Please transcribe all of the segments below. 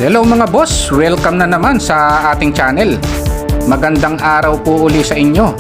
Hello mga boss, welcome na naman sa ating channel. Magandang araw po uli sa inyo.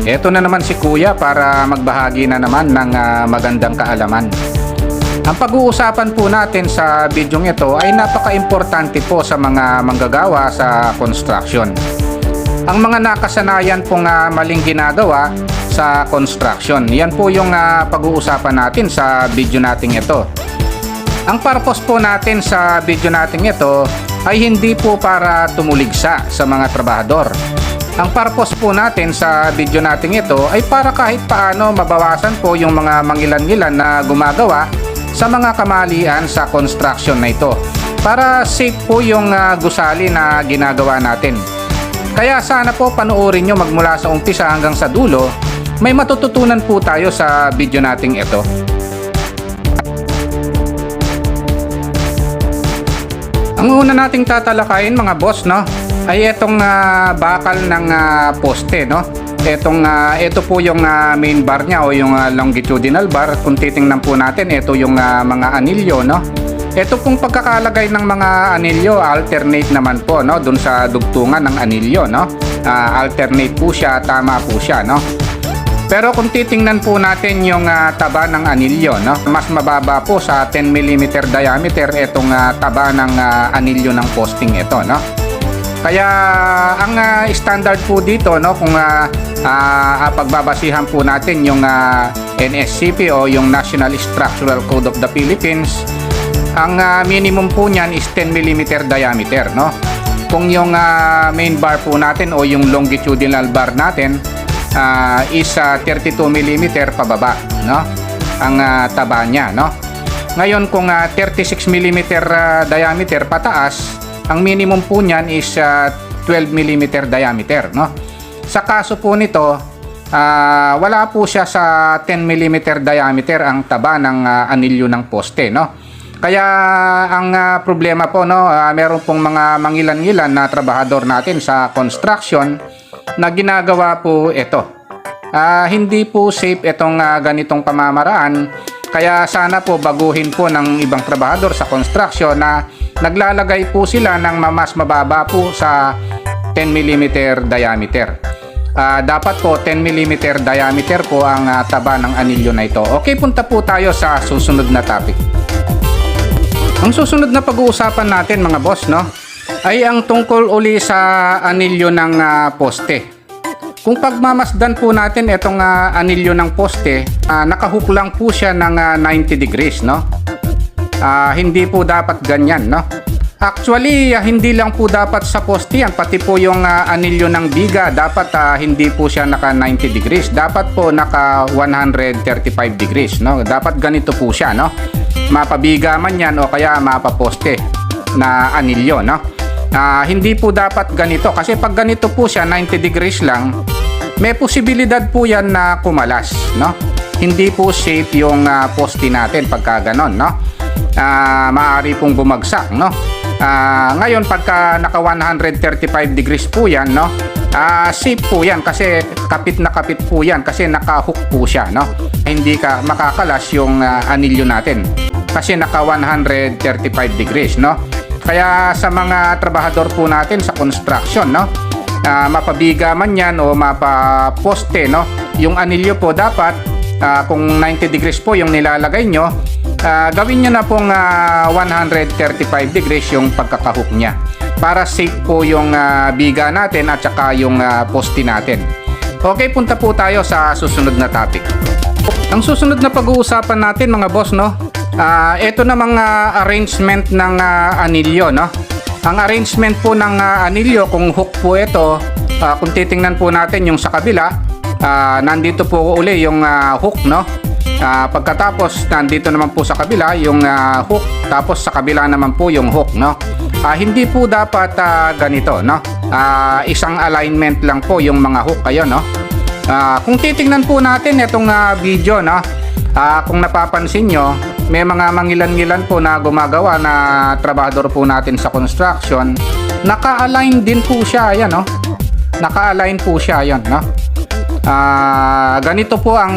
Ito na naman si Kuya para magbahagi na naman ng magandang kaalaman. Ang pag-uusapan po natin sa bidyong ito ay napaka-importante po sa mga manggagawa sa construction. Ang mga nakasanayan pong maling ginagawa sa construction, yan po yung pag-uusapan natin sa video natin ito. Ang purpose po natin sa video natin ito ay hindi po para tumuligsa sa mga trabahador. Ang purpose po natin sa video natin ito ay para kahit paano mabawasan po yung mga mangilan-ngilan na gumagawa sa mga kamalian sa construction na ito. Para safe po yung gusali na ginagawa natin. Kaya sana po panoorin nyo magmula sa umpisa hanggang sa dulo. May matututunan po tayo sa video natin ito. Ang una nating tatalakayin mga boss, no, ay itong bakal ng poste, no. Ito po yung main bar niya o yung longitudinal bar. Kung titingnan po natin, ito yung mga anilyo, no. Ito pong pagkakalagay ng mga anilyo, alternate naman po, no, dun sa dugtungan ng anilyo, no. Alternate po siya, tama po siya, no. Pero kung titingnan po natin yung taba ng anilyo, no, mas mababa po sa 10 mm diameter itong taba ng anilyo ng posting ito, no. Kaya ang standard po dito, no, kung pagbabasihan po natin yung NSCP o yung National Structural Code of the Philippines, ang minimum po niyan is 10 mm diameter, no. Kung yung main bar po natin o yung longitudinal bar natin is 32 mm pababa, no, ang taba niya, no. Ngayon kung 36 mm diameter pataas, ang minimum po niyan is 12 mm diameter, no. Sa kaso po nito, wala po siya sa 10 mm diameter ang taba ng anilyo ng poste, no. Kaya ang problema po, no, meron pong mga mangilan-ngilan na trabahador natin sa construction na ginagawa po ito. Hindi po safe itong ganitong pamamaraan. Kaya sana po baguhin po ng ibang trabahador sa construction na naglalagay po sila ng mas mababa po sa 10 mm diameter. Dapat po 10 mm diameter po ang taba ng anilyo na ito. Okay, punta po tayo sa susunod na topic. Ang susunod na pag-uusapan natin mga boss, no, ay ang tungkol uli sa anilyo ng poste. Kung pagmamasdan po natin itong anilyo ng poste, nakahook lang po siya ng 90 degrees, no. Hindi po dapat ganyan, no. Actually, hindi lang po dapat sa poste yan, pati po yung anilyo ng biga, dapat hindi po siya naka 90 degrees, dapat po naka 135 degrees, no. Dapat ganito po siya, no. Mapabiga man yan o kaya mapaposte na anilyo, no. Hindi po dapat ganito kasi pag ganito po siya 90 degrees lang, may posibilidad po yan na kumalas, no. Hindi po safe yung poste natin pagka ganon, no. Maaari pong bumagsak, no. Ngayon pagka naka 135 degrees po yan, no, safe po yan kasi kapit na kapit po yan kasi naka-hook po siya, no. Hindi ka makakalas yung anilyo natin kasi naka 135 degrees, no. Kaya sa mga trabahador po natin sa construction, no, mapabiga man yan o mapaposte, no, yung anilyo po dapat kung 90 degrees po yung nilalagay nyo, gawin nyo na pong 135 degrees yung pagkakahook nya para safe po yung biga natin at saka yung poste natin. Okay, punta po tayo sa susunod na topic. Ang susunod na pag-uusapan natin mga boss, no, ito namang arrangement ng anilyo, no. Ang arrangement po ng anilyo, kung hook po ito, kung titingnan po natin yung sa kabila, nandito po uli yung hook, no. Pagkatapos nandito naman po sa kabila yung hook, tapos sa kabila naman po yung hook, no. Hindi po dapat ganito, no. Isang alignment lang po yung mga hook kayo, no. Kung titingnan po natin itong video, no, kung napapansin nyo, may mga mangilan-ngilan po na gumagawa na trabahador po natin sa construction, naka-align din po siya, ayan, no. Naka-align po siya, ayan, no. Ganito po ang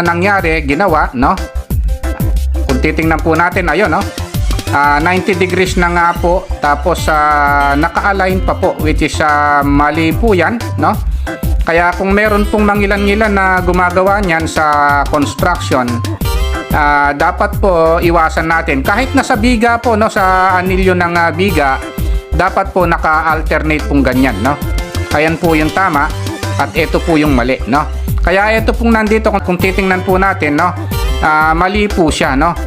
nangyari, ginawa, no. Kung titingnan po natin, ayun, no. 90 degrees na nga po, tapos naka-align pa po, which is mali po yan, no? Kaya kung meron pong mangilan-ngilan na gumagawa niyan sa construction, dapat po iwasan natin. Kahit nasa biga po, no, sa anilyo ng biga, dapat po naka-alternate pong ganyan, no? Ayan po yung tama at ito po yung mali, no? Kaya ito pong nandito, kung titingnan po natin, no, mali po siya, no?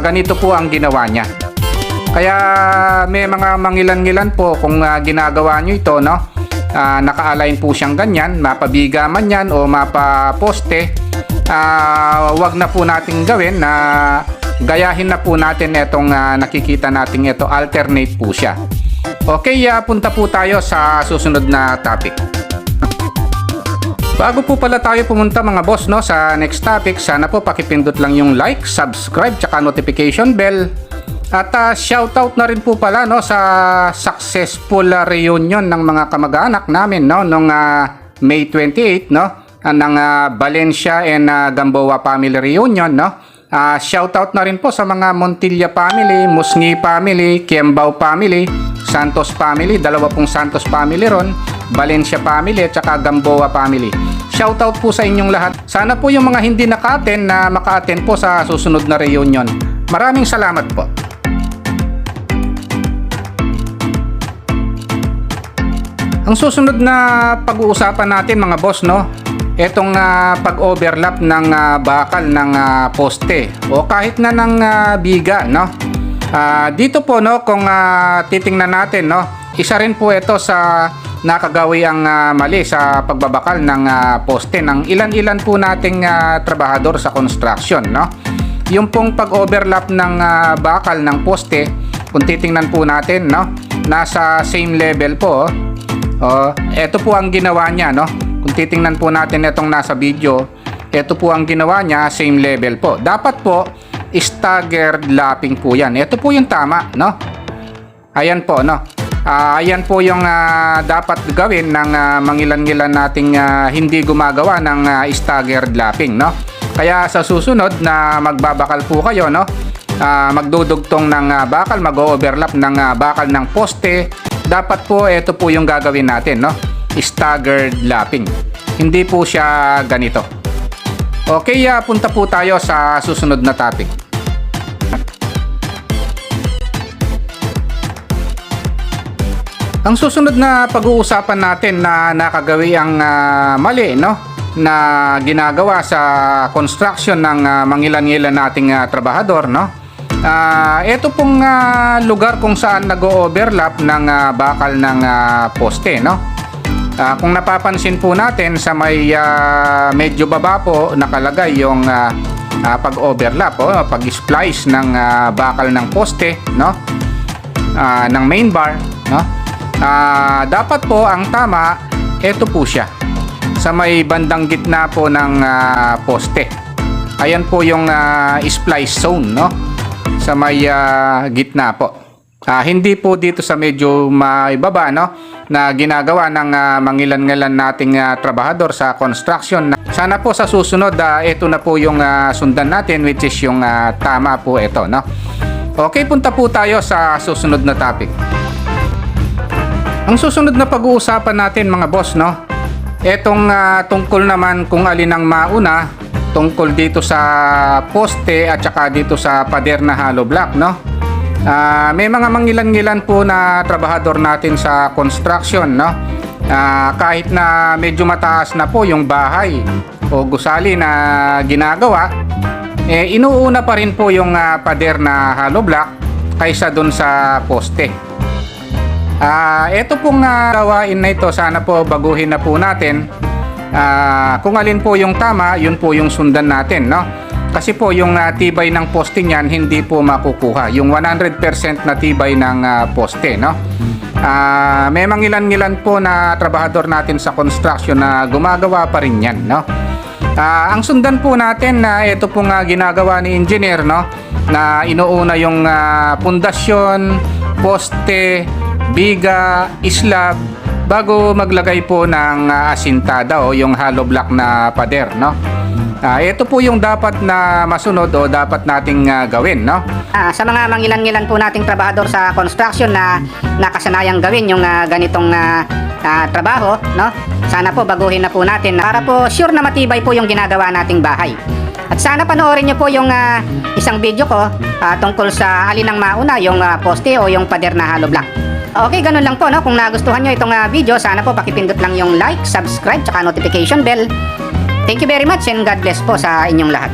Ganito po ang ginawa niya. Kaya may mga mangilan-ngilan po kung ginagawa nyo ito, no? Naka-align po siyang ganyan, mapabiga man yan o mapaposte. Wag na po natin gawin na gayahin na po natin itong nakikita natin ito, alternate po siya. Okay, punta po tayo sa susunod na topic. Bago po pala tayo pumunta mga boss, no, sa next topic, sana po pakipindot lang yung like, subscribe, tsaka notification bell. At shoutout na rin po pala, no, sa successful reunion ng mga kamag-anak namin, no, nung May 28, no, ng Valencia and Gamboa family reunion, no. Shoutout na rin po sa mga Montilla family, Musngi family, Kiembao family, Santos family, dalawa pong Santos family ron, Valencia family at saka Gamboa family. Shoutout po sa inyong lahat. Sana po yung mga hindi naka-attend na maka-attend po sa susunod na reunion. Maraming salamat po. Ang susunod na pag-uusapan natin mga boss, no, etong pag-overlap ng bakal ng poste o kahit na ng biga, no. Dito po, no, kung titingnan natin, no, isa rin po ito sa nakagawi ang mali sa pagbabakal ng poste ng ilan-ilan po nating trabahador sa construction, no. Yung pong pag-overlap ng bakal ng poste, kung titingnan po natin, no, nasa same level po. Ito po ang ginawa niya, no. Kung titingnan po natin itong nasa video, ito po ang ginawa niya, same level po. Dapat po staggered lapping po yan. Ito po yung tama, no. Ayan po, no. Ayan po yung dapat gawin ng mangilan-ngilan nating hindi gumagawa ng staggered lapping, no. Kaya sa susunod na magbabakal po kayo, no, magdudugtong ng bakal, mag-overlap ng bakal ng poste, dapat po ito po yung gagawin natin, no, staggered lapping. Hindi po siya ganito. Okay, punta po tayo sa susunod na topic. Ang susunod na pag-uusapan natin na nakagawi ang mali, no, na ginagawa sa construction ng mangilan-ngilan nating trabahador, no. Ito pong lugar kung saan nag-overlap ng bakal ng poste, no. Kung napapansin po natin sa may medyo baba po nakalagay yung pag-overlap o pag-splice ng bakal ng poste, no, ng main bar, no. Dapat po ang tama, ito po siya sa may bandang gitna po ng poste. Ayan po yung splice zone, no, sa may gitna po. Hindi po dito sa medyo maibaba, no, na ginagawa ng mangilan-ngilan nating trabahador sa construction. Sana po sa susunod ito na po yung sundan natin, which is yung tama po ito, no. Okay, punta po tayo sa susunod na topic. Ang susunod na pag-uusapan natin mga boss, no, etong tungkol naman kung alin ang mauna, tungkol dito sa poste at saka dito sa pader na hollow block, no. May mga mangilan-ngilan po na trabahador natin sa construction, no. Kahit na medyo mataas na po yung bahay o gusali na ginagawa, inuuna pa rin po yung pader na hollow block kaysa dun sa poste. Ito pong gawain na ito, sana po baguhin na po natin. Kung alin po yung tama, yun po yung sundan natin, no. Kasi po yung tibay ng poste niyan hindi po makukuha yung 100% na tibay ng poste, no. May mangilan-ngilan po na trabahador natin sa construction na gumagawa pa rin yan, no. Ang sundan po natin na ito pong ginagawa ni engineer, no, na inuuna yung pundasyon, poste, biga, slab bago maglagay po ng asintada o yung hollow block na pader, no. Ito po yung dapat na masunod o dapat nating gawin, no? Sa mga mangilan-ngilan po nating trabahador sa construction na nakasanayang gawin yung ganitong trabaho, no? Sana po baguhin na po natin para po sure na matibay po yung ginagawa nating bahay. At sana panoorin nyo po yung isang video ko tungkol sa alin ang mauna, yung poste o yung pader na hollow block. Okay, ganun lang po, no? Kung nagustuhan nyo itong video, sana po pakipindot lang yung like, subscribe, tsaka notification bell. Thank you very much and God bless po sa inyong lahat.